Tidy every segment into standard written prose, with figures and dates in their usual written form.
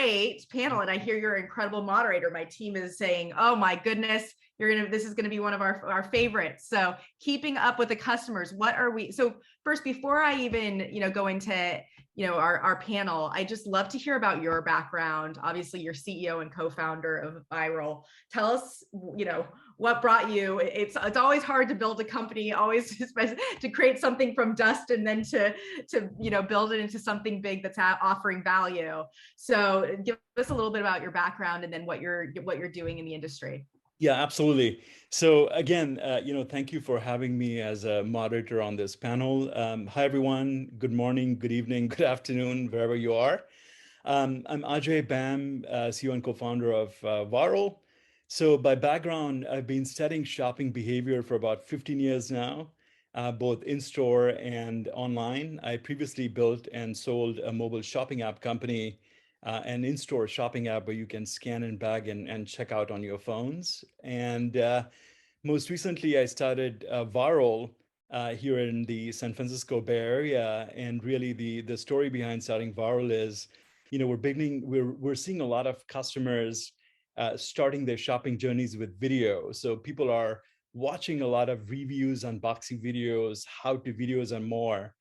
great panel, and I hear you're an incredible moderator. My team is saying, oh my goodness, this is gonna be one of our favorites. So keeping up with the customers, what are we, so first, before I even, go into, our panel, I just love to hear about your background. Obviously, you're CEO and co-founder of Vyral. Tell us, what brought you. It's always hard to build a company, always to create something from dust and then to build it into something big that's offering value. So give us a little bit about your background and then what you're doing in the industry. Yeah, absolutely. So again, thank you for having me as a moderator on this panel. Hi, everyone. Good morning, good evening, good afternoon, wherever you are. I'm Ajay Bam, CEO and co-founder of Vyral. So by background, I've been studying shopping behavior for about 15 years now, both in-store and online. I previously built and sold a mobile shopping app company, an in-store shopping app where you can scan and bag and check out on your phones. And most recently, I started Vyral here in the San Francisco Bay Area. And really the story behind starting Vyral is, we're seeing a lot of customers starting their shopping journeys with video. So people are watching a lot of reviews, unboxing videos, how-to videos, and more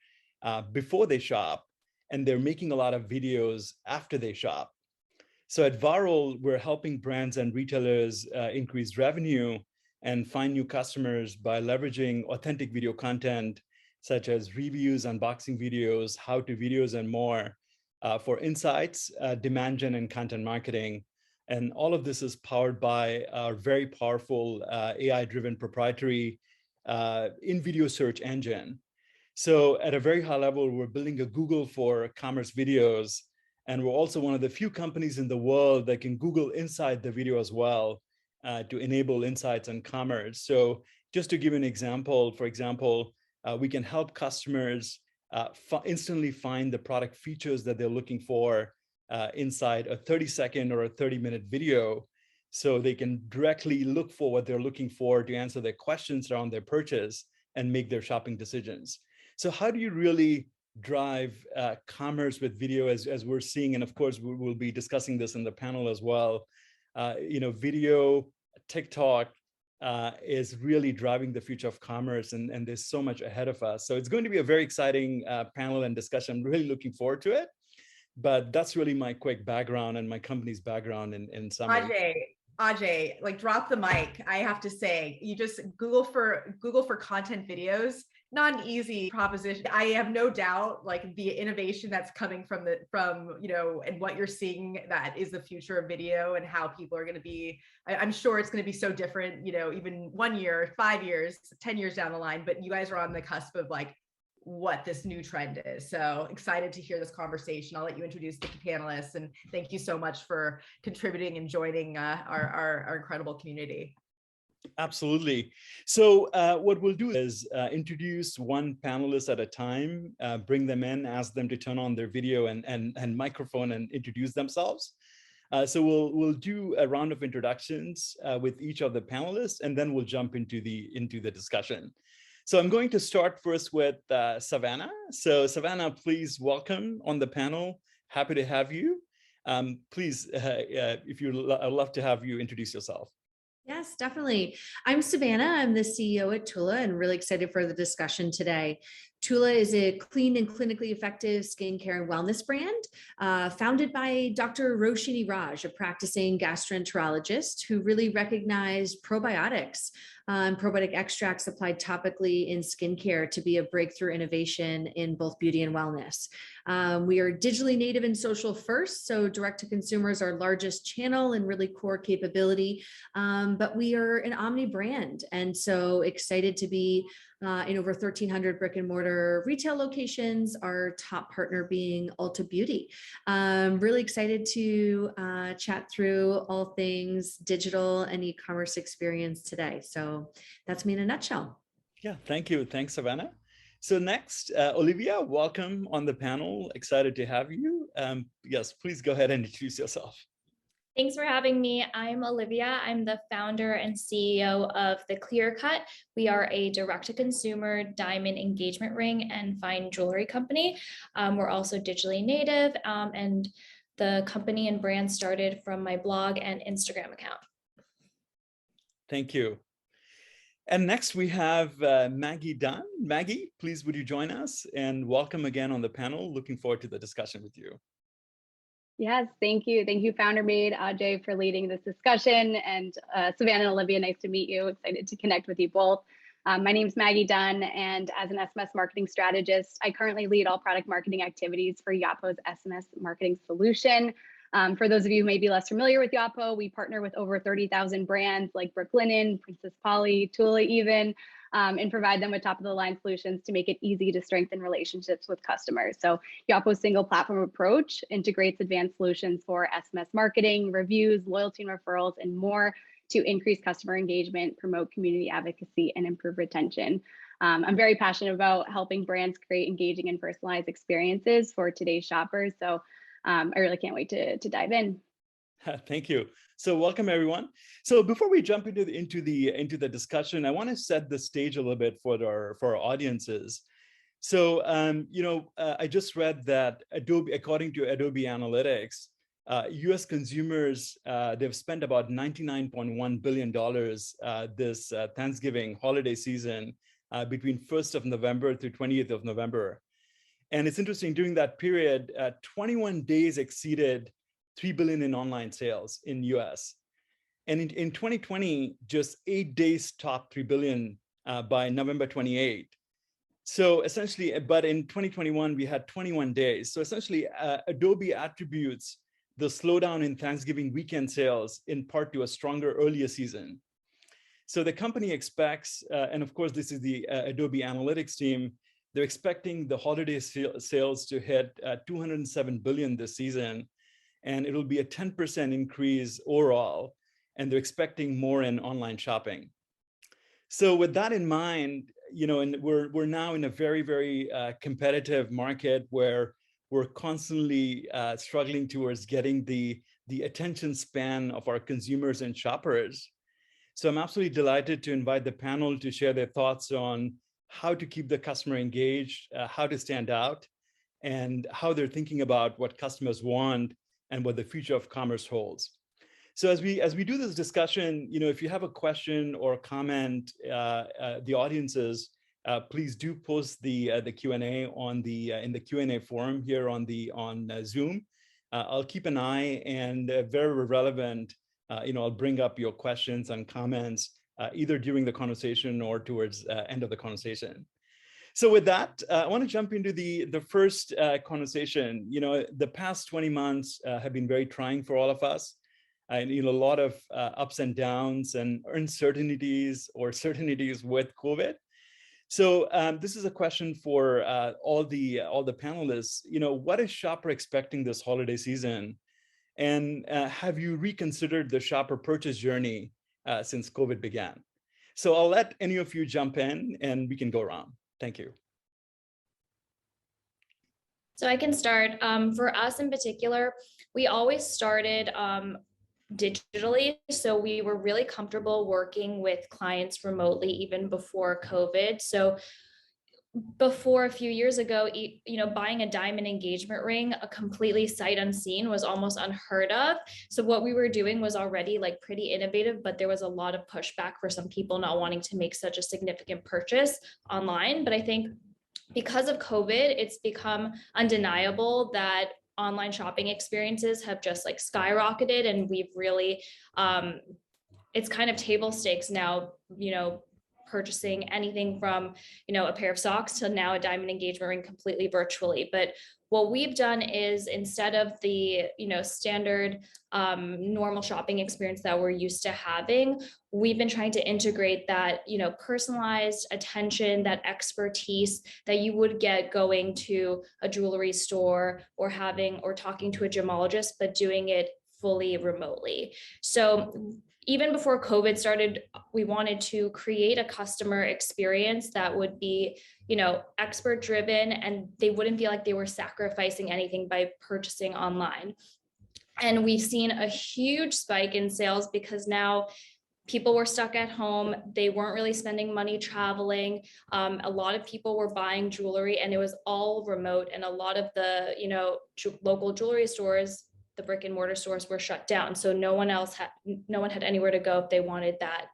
before they shop. And they're making a lot of videos after they shop. So at Vyral, we're helping brands and retailers increase revenue and find new customers by leveraging authentic video content, such as reviews, unboxing videos, how-to videos, and more for insights, demand gen, and content marketing. And all of this is powered by our very powerful AI-driven proprietary in-video search engine. So at a very high level, we're building a Google for commerce videos. And we're also one of the few companies in the world that can Google inside the video as well to enable insights on commerce. So just to give an example, for example, we can help customers instantly find the product features that they're looking for inside a 30-second or a 30-minute video. So they can directly look for what they're looking for to answer their questions around their purchase and make their shopping decisions. So how do you really drive commerce with video as we're seeing? And of course, we'll be discussing this in the panel as well. Video, TikTok is really driving the future of commerce, and there's so much ahead of us. So it's going to be a very exciting panel and discussion. I'm really looking forward to it. But that's really my quick background and my company's background in summary. Ajay, like drop the mic. I have to say, you just Google for content videos, not an easy proposition. I have no doubt, like the innovation that's coming from and what you're seeing, that is the future of video and how people are going to be. I'm sure it's going to be so different, even 1 year, 5 years, 10 years down the line. But you guys are on the cusp of like what this new trend is. So excited to hear this conversation. I'll let you introduce the panelists, and thank you so much for contributing and joining our incredible community. Absolutely. So what we'll do is introduce one panelist at a time, bring them in, ask them to turn on their video and microphone and introduce themselves. So we'll do a round of introductions with each of the panelists, and then we'll jump into the discussion. So I'm going to start first with Savannah. So Savannah, please welcome on the panel. Happy to have you. Please, I'd love to have you introduce yourself. Yes, definitely. I'm Savannah. I'm the CEO at Tula and really excited for the discussion today. Tula is a clean and clinically effective skincare and wellness brand founded by Dr. Roshini Raj, a practicing gastroenterologist who really recognized probiotics and probiotic extracts applied topically in skincare to be a breakthrough innovation in both beauty and wellness. We are digitally native and social first, so direct to consumer is our largest channel and really core capability, but we are an omni brand, and so excited to be in over 1,300 brick and mortar retail locations, our top partner being Ulta Beauty. Really excited to chat through all things digital and e-commerce experience today. So that's me in a nutshell. Yeah, thank you. Thanks, Savannah. So next, Olivia, welcome on the panel. Excited to have you. Yes, please go ahead and introduce yourself. Thanks for having me. I'm Olivia. I'm the founder and CEO of The Clear Cut. We are a direct-to-consumer diamond engagement ring and fine jewelry company. We're also digitally native and the company and brand started from my blog and Instagram account. Thank you. And next we have Maggie Dunn. Maggie, please would you join us, and welcome again on the panel. Looking forward to the discussion with you. Yes, thank you. Thank you, Founder Made, Ajay, for leading this discussion. And Savannah and Olivia, nice to meet you. Excited to connect with you both. My name is Maggie Dunn, and as an SMS marketing strategist, I currently lead all product marketing activities for Yapo's SMS marketing solution. For those of you who may be less familiar with Yapo, we partner with over 30,000 brands like Brooklinen, Princess Polly, Tula even, and provide them with top of the line solutions to make it easy to strengthen relationships with customers. So Yapo's single platform approach integrates advanced solutions for SMS marketing, reviews, loyalty and referrals, and more to increase customer engagement, promote community advocacy, and improve retention. I'm very passionate about helping brands create engaging and personalized experiences for today's shoppers. So I really can't wait to dive in. Thank you. So welcome everyone. So before we jump into the discussion, I want to set the stage a little bit for our audiences. So I just read that according to Adobe Analytics, U.S. consumers they've spent about $99.1 billion this Thanksgiving holiday season between 1st of November through 20th of November. And it's interesting, during that period, 21 days exceeded $3 billion in online sales in US. And in 2020, just 8 days topped $3 billion by November 28. So essentially, but in 2021, we had 21 days. So essentially, Adobe attributes the slowdown in Thanksgiving weekend sales in part to a stronger earlier season. So the company expects, and of course, this is the Adobe Analytics team, they're expecting the holiday sales to hit $207 billion this season, and it'll be a 10% increase overall, and they're expecting more in online shopping. So with that in mind, and we're now in a very, very competitive market where we're constantly struggling towards getting the attention span of our consumers and shoppers. So I'm absolutely delighted to invite the panel to share their thoughts on how to keep the customer engaged, how to stand out, and how they're thinking about what customers want and what the future of commerce holds. So as we do this discussion, if you have a question or a comment, the audiences, please do post the Q&A in the Q&A forum here on Zoom. I'll keep an eye, and very relevant, I'll bring up your questions and comments either during the conversation or towards end of the conversation. So with that, I want to jump into the first conversation. The past 20 months have been very trying for all of us. And a lot of ups and downs and uncertainties or certainties with COVID. So this is a question for all the panelists. What is shopper expecting this holiday season? And have you reconsidered the shopper purchase journey since COVID began? So I'll let any of you jump in and we can go around. Thank you. So I can start. For us in particular, we always started digitally. So we were really comfortable working with clients remotely even before COVID. So before a few years ago, buying a diamond engagement ring, a completely sight unseen, was almost unheard of. So what we were doing was already pretty innovative, but there was a lot of pushback for some people not wanting to make such a significant purchase online. But I think because of COVID, it's become undeniable that online shopping experiences have just skyrocketed, and we've really, it's kind of table stakes now, purchasing anything from, a pair of socks to now a diamond engagement ring completely virtually. But what we've done is, instead of the, standard normal shopping experience that we're used to having, we've been trying to integrate that, personalized attention, that expertise that you would get going to a jewelry store or talking to a gemologist, but doing it fully remotely. So even before COVID started, we wanted to create a customer experience that would be, expert driven, and they wouldn't feel like they were sacrificing anything by purchasing online. And we've seen a huge spike in sales because now people were stuck at home. They weren't really spending money traveling. A lot of people were buying jewelry, and it was all remote. And a lot of the, local jewelry stores the brick and mortar stores were shut down. So no one had anywhere to go if they wanted that,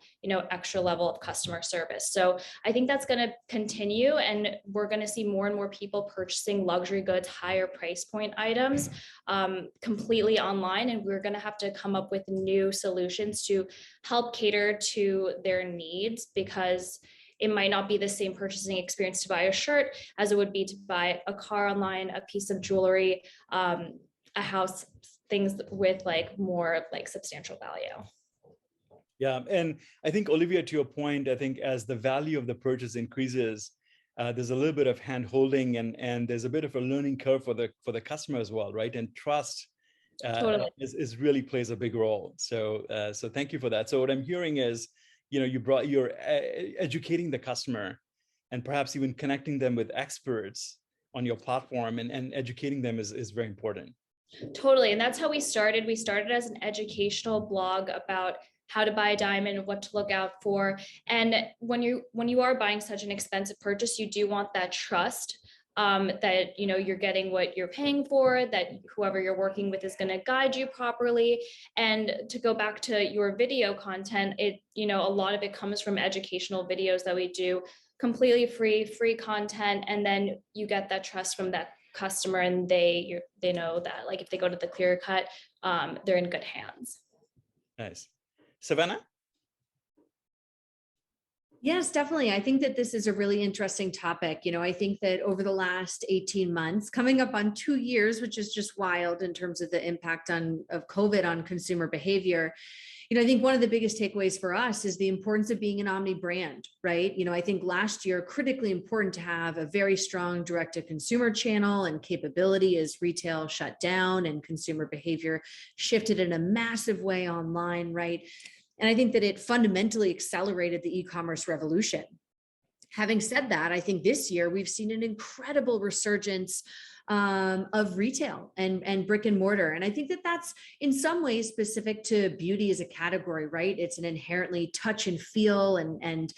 extra level of customer service. So I think that's going to continue, and we're going to see more and more people purchasing luxury goods, higher price point items completely online. And we're going to have to come up with new solutions to help cater to their needs, because it might not be the same purchasing experience to buy a shirt as it would be to buy a car online, a piece of jewelry, a house, things with more substantial value. Yeah, and I think, Olivia, to your point, I think as the value of the purchase increases, there's a little bit of hand holding, and there's a bit of a learning curve for the customer as well, right? And trust Totally. is really plays a big role. So thank you for that. So what I'm hearing is, you're educating the customer, and perhaps even connecting them with experts on your platform, and educating them is very important. Totally. And that's how we started. We started as an educational blog about how to buy a diamond, what to look out for. And when you are buying such an expensive purchase, you do want that trust that you're getting what you're paying for, that whoever you're working with is going to guide you properly. And to go back to your video content, a lot of it comes from educational videos that we do, completely free content, and then you get that trust from that customer, and they know that if they go to the Clear Cut, they're in good hands. Nice. Savannah? Yes, definitely. I think that this is a really interesting topic. I think that over the last 18 months, coming up on 2 years, which is just wild in terms of the impact of COVID on consumer behavior, I think one of the biggest takeaways for us is the importance of being an omni brand, right? I think last year, critically important to have a very strong direct to consumer channel and capability as retail shut down and consumer behavior shifted in a massive way online, right? And I think that it fundamentally accelerated the e-commerce revolution. Having said that, I think this year we've seen an incredible resurgence of retail and brick and mortar. And I think that that's in some ways specific to beauty as a category, right? It's an inherently touch and feel and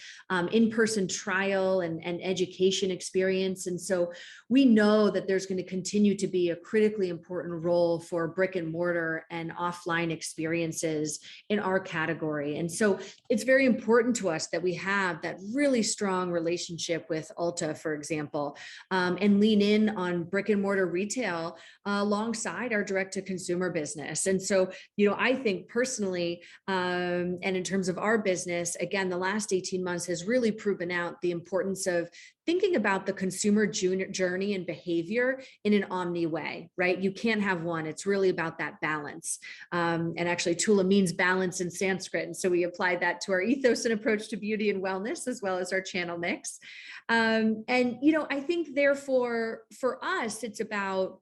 in-person trial and education experience. And so we know that there's going to continue to be a critically important role for brick and mortar and offline experiences in our category. And so it's very important to us that we have that really strong relationship with Ulta, for example, and lean in on brick and mortar retail alongside our direct to consumer business. And so, I think personally, and in terms of our business, again, the last 18 months has really proven out the importance of thinking about the consumer journey and behavior in an omni way, right? You can't have one. It's really about that balance. And actually, Tula means balance in Sanskrit. And so we applied that to our ethos and approach to beauty and wellness, as well as our channel mix. I think therefore, for us, it's about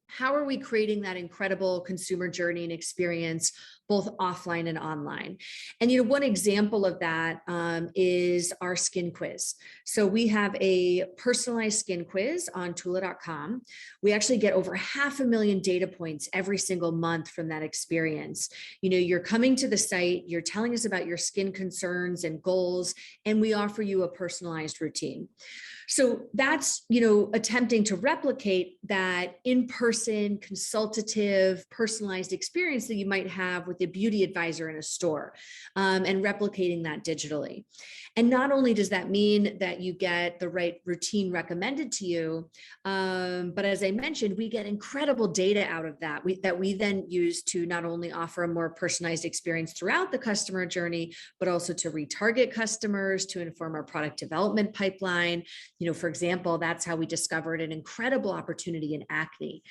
how are we creating that incredible consumer journey and experience, both offline and online? And one example of that is our skin quiz. So we have a personalized skin quiz on Tula.com. We actually get over 500,000 data points every single month from that experience. You're coming to the site, you're telling us about your skin concerns and goals, and we offer you a personalized routine. So that's, attempting to replicate that in-person consultative, personalized experience that you might have with a beauty advisor in a store, and replicating that digitally. And not only does that mean that you get the right routine recommended to you, but as I mentioned, we get incredible data out of that, that we then use to not only offer a more personalized experience throughout the customer journey, but also to retarget customers, to inform our product development pipeline. For example, that's how we discovered an incredible opportunity in acne,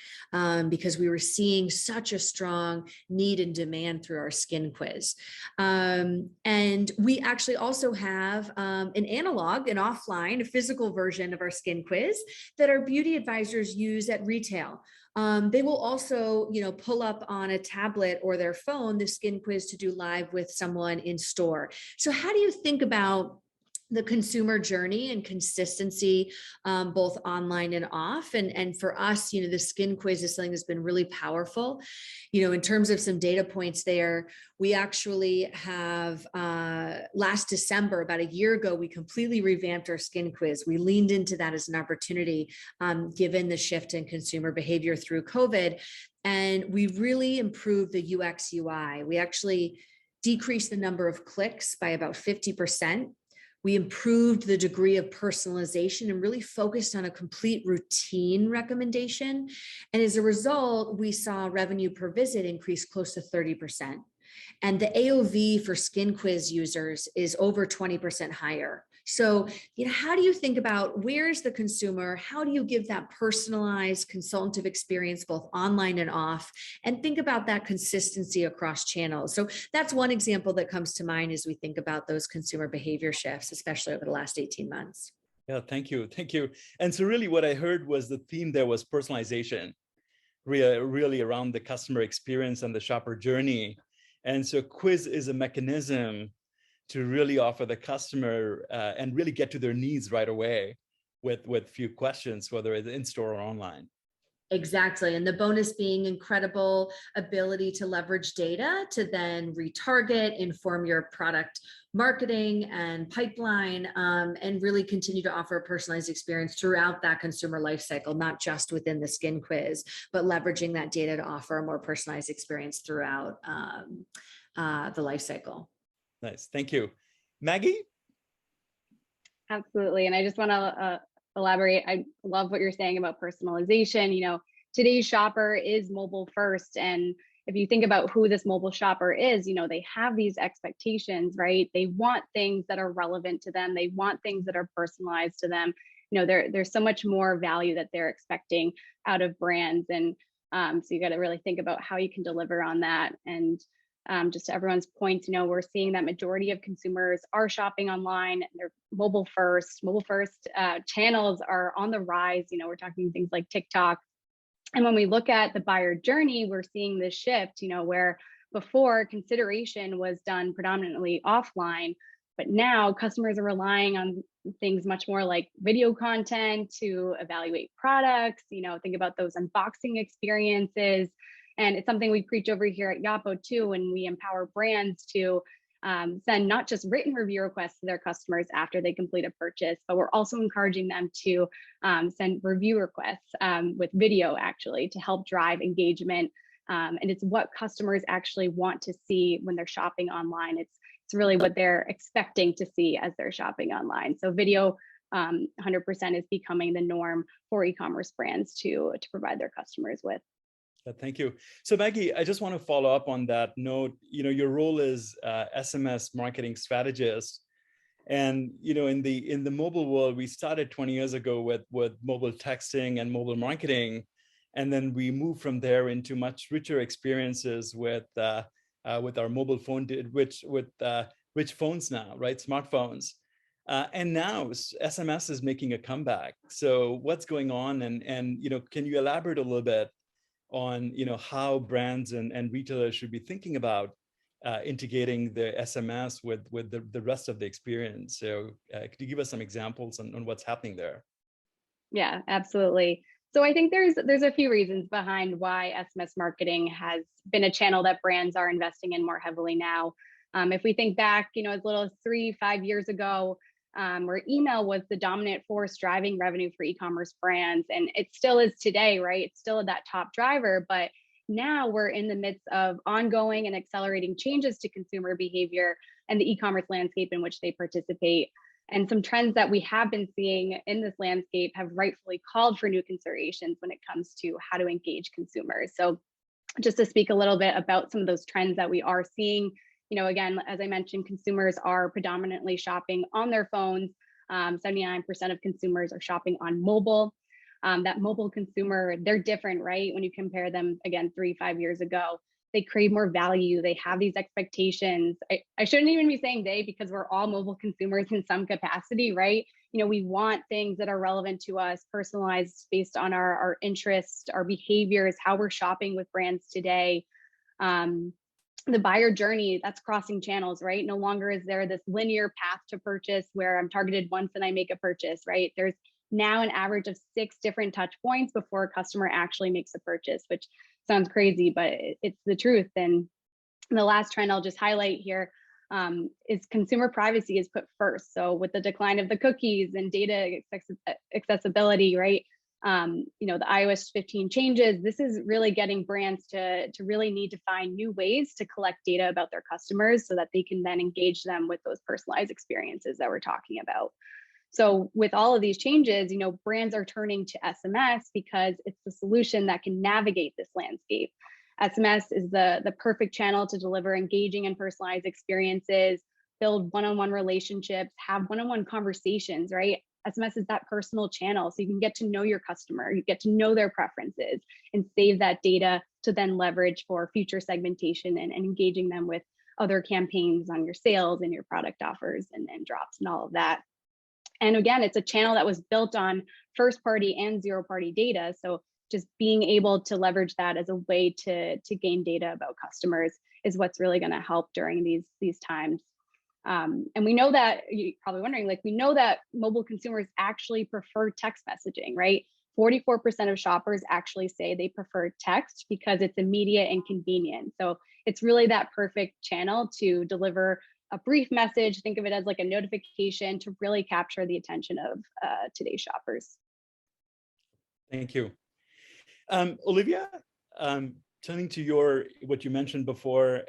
because we were seeing such a strong need and demand through our skin quiz. And we actually also have an analog, an offline, a physical version of our skin quiz that our beauty advisors use at retail. They will also, pull up on a tablet or their phone the skin quiz to do live with someone in store. So how do you think about the consumer journey and consistency, both online and off. And for us, the skin quiz is something that's been really powerful. In terms of some data points there, we actually have last December, about a year ago, we completely revamped our skin quiz. We leaned into that as an opportunity, given the shift in consumer behavior through COVID. And we really improved the UX UI. We actually decreased the number of clicks by about 50%. We improved the degree of personalization and really focused on a complete routine recommendation. And as a result, we saw revenue per visit increase close to 30%. And the AOV for Skin Quiz users is over 20% higher. So, how do you think about where's the consumer? How do you give that personalized consultative experience, both online and off? And think about that consistency across channels. So that's one example that comes to mind as we think about those consumer behavior shifts, especially over the last 18 months. Yeah, thank you. Thank you. And so really what I heard was the theme there was personalization, really around the customer experience and the shopper journey. And so quiz is a mechanism to really offer the customer and really get to their needs right away with few questions, whether it's in store or online. Exactly. And the bonus being incredible ability to leverage data to then retarget, inform your product marketing and pipeline, and really continue to offer a personalized experience throughout that consumer life cycle, not just within the skin quiz, but leveraging that data to offer a more personalized experience throughout the life cycle. Nice. Thank you. Maggie? Absolutely. And I just want to elaborate. I love what you're saying about personalization. Today's shopper is mobile first. And if you think about who this mobile shopper is, they have these expectations, right? They want things that are relevant to them. They want things that are personalized to them. There's so much more value that they're expecting out of brands. And so you got to really think about how you can deliver on that. And just to everyone's point, we're seeing that majority of consumers are shopping online. They're mobile first. Mobile first channels are on the rise. We're talking things like TikTok. And when we look at the buyer journey, we're seeing this shift, where before consideration was done predominantly offline, but now customers are relying on things much more like video content to evaluate products, think about those unboxing experiences. And it's something we preach over here at Yapo too, when we empower brands to send not just written review requests to their customers after they complete a purchase, but we're also encouraging them to send review requests with video, actually, to help drive engagement. And it's what customers actually want to see when they're shopping online. It's really what they're expecting to see as they're shopping online. So video 100% is becoming the norm for e-commerce brands to provide their customers with. Thank you. So Maggie, I just want to follow up on that note. Your role is SMS marketing strategist, and in the mobile world, we started 20 years ago with mobile texting and mobile marketing, and then we moved from there into much richer experiences with our mobile phone, with rich phones now, right? Smartphones, and now SMS is making a comeback. So what's going on, and can you elaborate a little bit on how brands and retailers should be thinking about integrating the SMS with the rest of the experience? So could you give us some examples on what's happening there? Yeah, absolutely. So I think there's a few reasons behind why SMS marketing has been a channel that brands are investing in more heavily now. If we think back, as little as 3-5 years ago, where email was the dominant force driving revenue for e-commerce brands. And it still is today, right? It's still that top driver, but now we're in the midst of ongoing and accelerating changes to consumer behavior and the e-commerce landscape in which they participate. And some trends that we have been seeing in this landscape have rightfully called for new considerations when it comes to how to engage consumers. So just to speak a little bit about some of those trends that we are seeing, again, as I mentioned, consumers are predominantly shopping on their phones. 79% of consumers are shopping on mobile. That mobile consumer, they're different, right? When you compare them, again, 3-5 years ago, they crave more value. They have these expectations. I shouldn't even be saying they, because we're all mobile consumers in some capacity, right? We want things that are relevant to us, personalized based on our interests, our behaviors, how we're shopping with brands today. the buyer journey that's crossing channels, right? No longer is there this linear path to purchase where I'm targeted once and I make a purchase, right? There's now an average of 6 different touch points before a customer actually makes a purchase, which sounds crazy, but it's the truth. And the last trend I'll just highlight here is consumer privacy is put first. So with the decline of the cookies and data accessibility, right? You know, the iOS 15 changes, this is really getting brands to really need to find new ways to collect data about their customers so that they can then engage them with those personalized experiences that we're talking about. So with all of these changes, you know, brands are turning to SMS because it's the solution that can navigate this landscape. SMS is the perfect channel to deliver engaging and personalized experiences, build one-on-one relationships, have one-on-one conversations, right? SMS is that personal channel, so you can get to know your customer, you get to know their preferences and save that data to then leverage for future segmentation and engaging them with other campaigns on your sales and your product offers and drops and all of that. And again, it's a channel that was built on first party and zero party data. So just being able to leverage that as a way to gain data about customers is what's really going to help during these times. And we know that, you're probably wondering, like, we know that mobile consumers actually prefer text messaging, right? 44% of shoppers actually say they prefer text because it's immediate and convenient. So it's really that perfect channel to deliver a brief message. Think of it as like a notification to really capture the attention of today's shoppers. Thank you. Olivia, turning to what you mentioned before,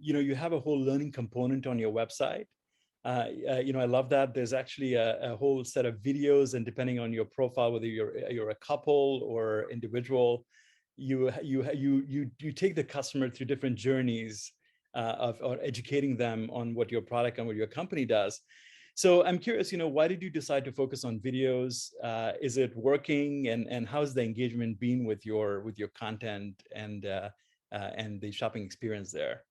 you know, you have a whole learning component on your website. You know, I love that. There's actually a whole set of videos, and depending on your profile, whether you're a couple or individual, you take the customer through different journeys of educating them on what your product and what your company does. So I'm curious, you know, why did you decide to focus on videos? Is it working, and how's the engagement been with your content and the shopping experience there?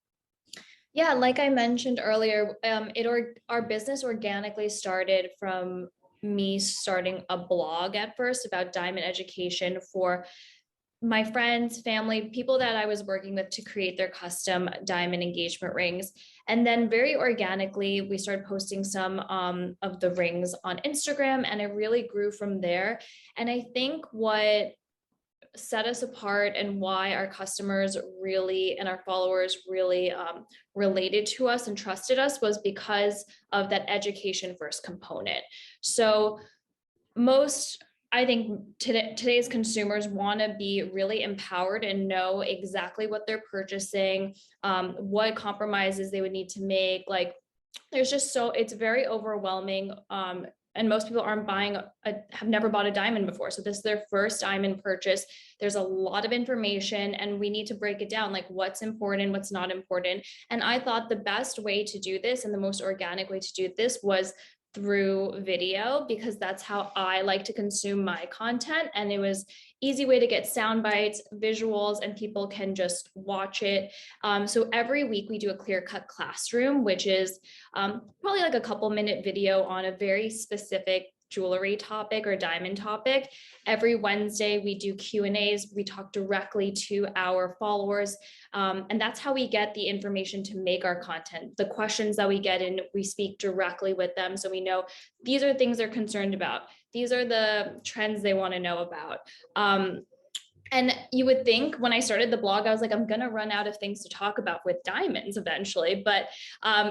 Yeah, like I mentioned earlier, our business organically started from me starting a blog at first about diamond education for my friends, family, people that I was working with to create their custom diamond engagement rings. And then very organically, we started posting some of the rings on Instagram, and it really grew from there. And I think what set us apart and why our customers really and our followers really related to us and trusted us was because of that education first component. So I think today's consumers want to be really empowered and know exactly what they're purchasing, what compromises they would need to make. Like, it's very overwhelming. And most people have never bought a diamond before. So this is their first diamond purchase. There's a lot of information, and we need to break it down, like what's important, what's not important. And I thought the best way to do this and the most organic way to do this was through video, because that's how I like to consume my content. And it was easy way to get sound bites, visuals, and people can just watch it. So every week we do a clear cut classroom, which is probably like a couple-minute video on a very specific jewelry topic or diamond topic. Every Wednesday we do Q&As. We talk directly to our followers. And that's how we get the information to make our content. The questions that we get in, we speak directly with them. So we know these are things they're concerned about. These are the trends they want to know about. And you would think when I started the blog, I was like, I'm going to run out of things to talk about with diamonds eventually, but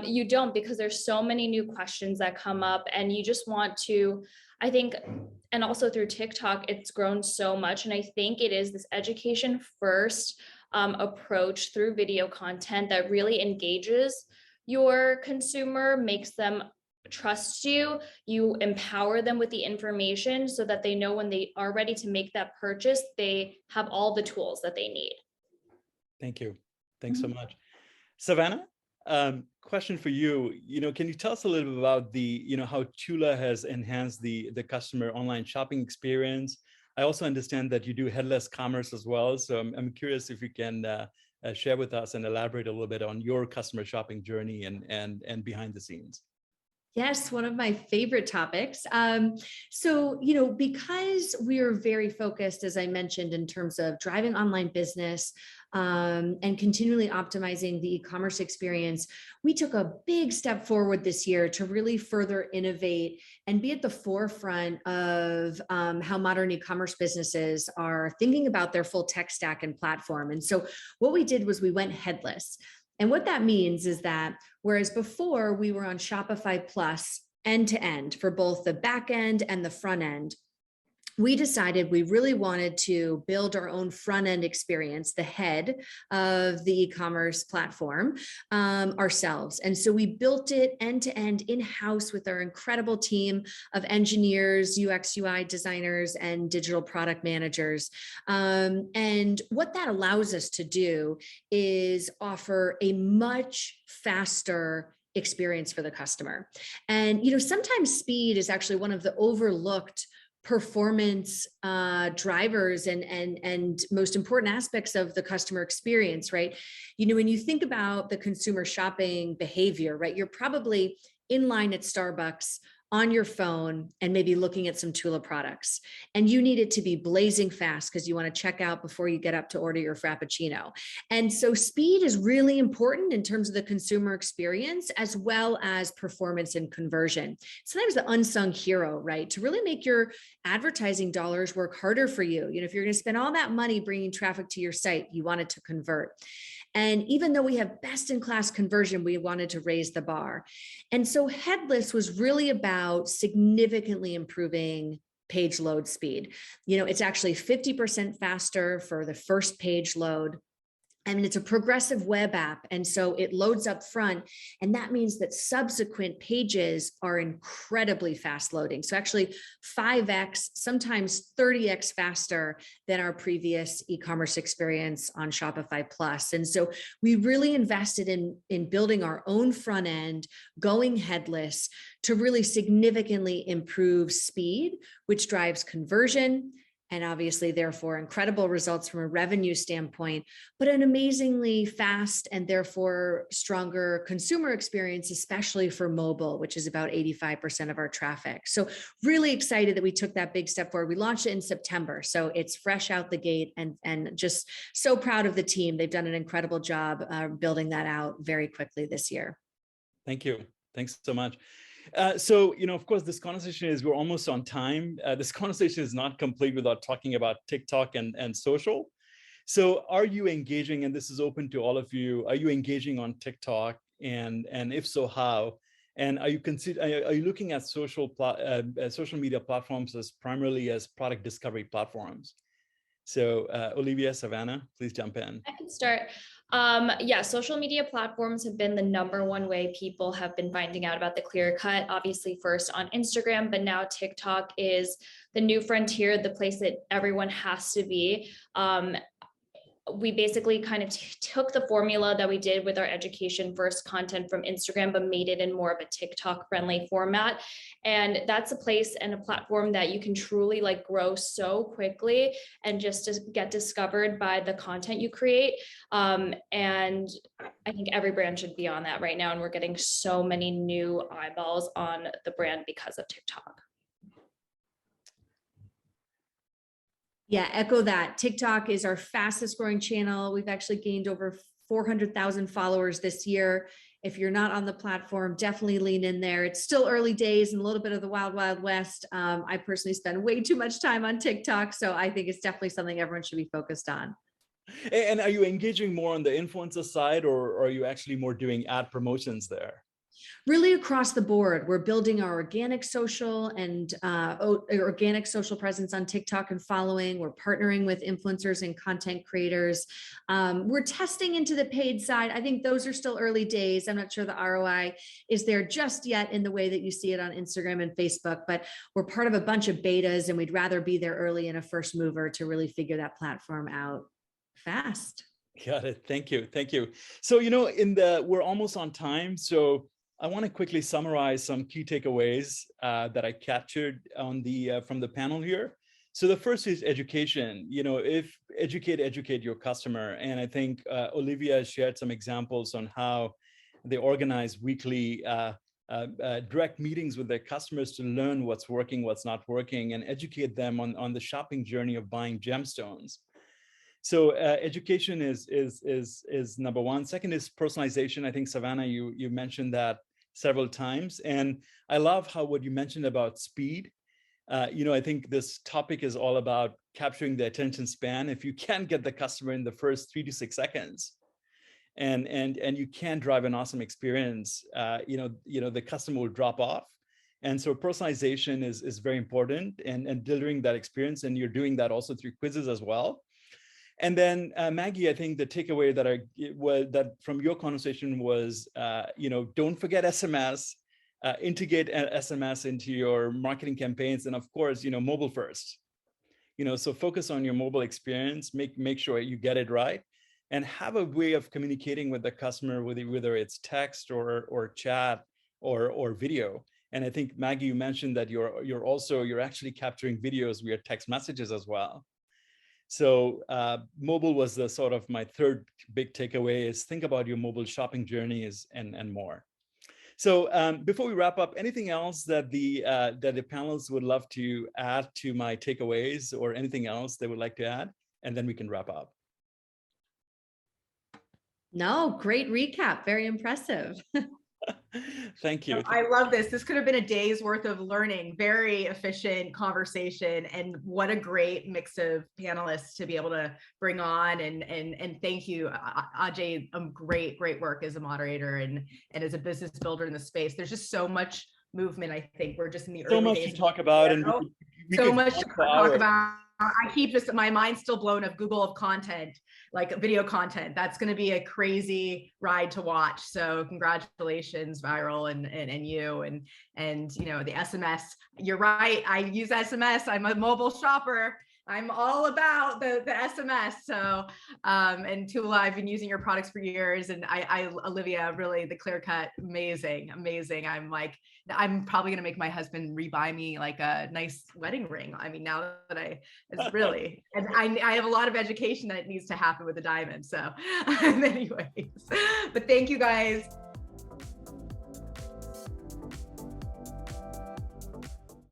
you don't, because there's so many new questions that come up, and you just want to, I think, and also through TikTok, it's grown so much. And I think it is this education first approach through video content that really engages your consumer, makes them trust you, you empower them with the information so that they know when they are ready to make that purchase, they have all the tools that they need. Thank you. Thanks so much. Savannah, question for you. You know, can you tell us a little bit about how Tula has enhanced the customer online shopping experience? I also understand that you do headless commerce as well. So I'm curious if you can share with us and elaborate a little bit on your customer shopping journey and behind the scenes. Yes, one of my favorite topics. So, because we are very focused, as I mentioned, in terms of driving online business and continually optimizing the e-commerce experience, we took a big step forward this year to really further innovate and be at the forefront of how modern e-commerce businesses are thinking about their full tech stack and platform. And so what we did was we went headless. And what that means is that whereas before we were on Shopify Plus end to end for both the back end and the front end, we decided we really wanted to build our own front end experience, the head of the e-commerce platform ourselves. And so we built it end to end in-house with our incredible team of engineers, UX, UI designers, and digital product managers. And what that allows us to do is offer a much faster experience for the customer. And sometimes speed is actually one of the overlooked performance drivers and most important aspects of the customer experience, right? When you think about the consumer shopping behavior, right, you're probably in line at Starbucks on your phone and maybe looking at some Tula products, and you need it to be blazing fast because you want to check out before you get up to order your Frappuccino. And so speed is really important in terms of the consumer experience, as well as performance and conversion. Sometimes the unsung hero, right? To really make your advertising dollars work harder for you. If you're going to spend all that money bringing traffic to your site, you want it to convert. And even though we have best in class conversion, we wanted to raise the bar. And so headless was really about significantly improving page load speed. It's actually 50% faster for the first page load. And it's a progressive web app. And so it loads up front. And that means that subsequent pages are incredibly fast loading. So actually 5x, sometimes 30x faster than our previous e-commerce experience on Shopify Plus. And so we really invested in building our own front end, going headless to really significantly improve speed, which drives conversion, and obviously, therefore, incredible results from a revenue standpoint, but an amazingly fast and therefore stronger consumer experience, especially for mobile, which is about 85% of our traffic. So really excited that we took that big step forward. We launched it in September, so it's fresh out the gate, and just so proud of the team. They've done an incredible job building that out very quickly this year. Thank you. Thanks so much. So, of course, this conversation we're almost on time. This conversation is not complete without talking about TikTok and social. So are you engaging, and this is open to all of you, are you engaging on TikTok? And if so, how? And are you looking at social media platforms as primarily as product discovery platforms? So Olivia, Savannah, please jump in. I can start. Yeah, social media platforms have been the #1 way people have been finding out about the Clear Cut. Obviously, first on Instagram, but now TikTok is the new frontier, the place that everyone has to be. We basically kind of took the formula that we did with our education first content from Instagram, but made it in more of a TikTok friendly format. And that's a place and a platform that you can truly grow so quickly and just to get discovered by the content you create. And I think every brand should be on that right now. And we're getting so many new eyeballs on the brand because of TikTok. Yeah, echo that. TikTok is our fastest growing channel. We've actually gained over 400,000 followers this year. If you're not on the platform, definitely lean in there. It's still early days and a little bit of the wild, wild west. I personally spend way too much time on TikTok, so I think it's definitely something everyone should be focused on. And are you engaging more on the influencer side, or are you actually more doing ad promotions there? Really across the board. We're building our organic social and organic social presence on TikTok and following. We're partnering with influencers and content creators. We're testing into the paid side. I think those are still early days. I'm not sure the ROI is there just yet in the way that you see it on Instagram and Facebook, but we're part of a bunch of betas, and we'd rather be there early and a first mover to really figure that platform out fast. Got it. Thank you. Thank you. So, we're almost on time. So I want to quickly summarize some key takeaways that I captured on from the panel here. So the first is education. If educate your customer. And I think Olivia shared some examples on how they organize weekly direct meetings with their customers to learn what's working, what's not working, and educate them on the shopping journey of buying gemstones. So education is number one. Second is personalization. I think Savannah, you mentioned that several times, and I love how what you mentioned about speed. I think this topic is all about capturing the attention span. If you can't get the customer in the first 3 to 6 seconds, and you can't drive an awesome experience, the customer will drop off. And so personalization is very important, and delivering that experience. And you're doing that also through quizzes as well. And then Maggie, I think the takeaway that from your conversation was, don't forget SMS, integrate SMS into your marketing campaigns, and of course, mobile first. So focus on your mobile experience, make sure you get it right, and have a way of communicating with the customer, whether it's text or chat or video. And I think Maggie, you mentioned that you're actually capturing videos via text messages as well. So mobile was the sort of my third big takeaway, is think about your mobile shopping journeys and more. So before we wrap up, anything else that the panelists would love to add to my takeaways, or anything else they would like to add? And then we can wrap up. No, great recap. Very impressive. Thank you. I love this. This could have been a day's worth of learning. Very efficient conversation, and what a great mix of panelists to be able to bring on. And thank you, Ajay. Great work as a moderator and as a business builder in the space. There's just so much movement. I think we're just in the early days. So much to talk about, and so much to talk about. I keep my mind's still blown of Google of content, like video content. That's going to be a crazy ride to watch. So congratulations, Viral, and you, and the SMS. You're right. I use SMS. I'm a mobile shopper. I'm all about the SMS. So, and Tula, I've been using your products for years, and Olivia, really the clear cut, amazing. I'm probably gonna make my husband rebuy me like a nice wedding ring. I mean, now that it's really, and I have a lot of education that needs to happen with the diamond. So anyways, but thank you guys.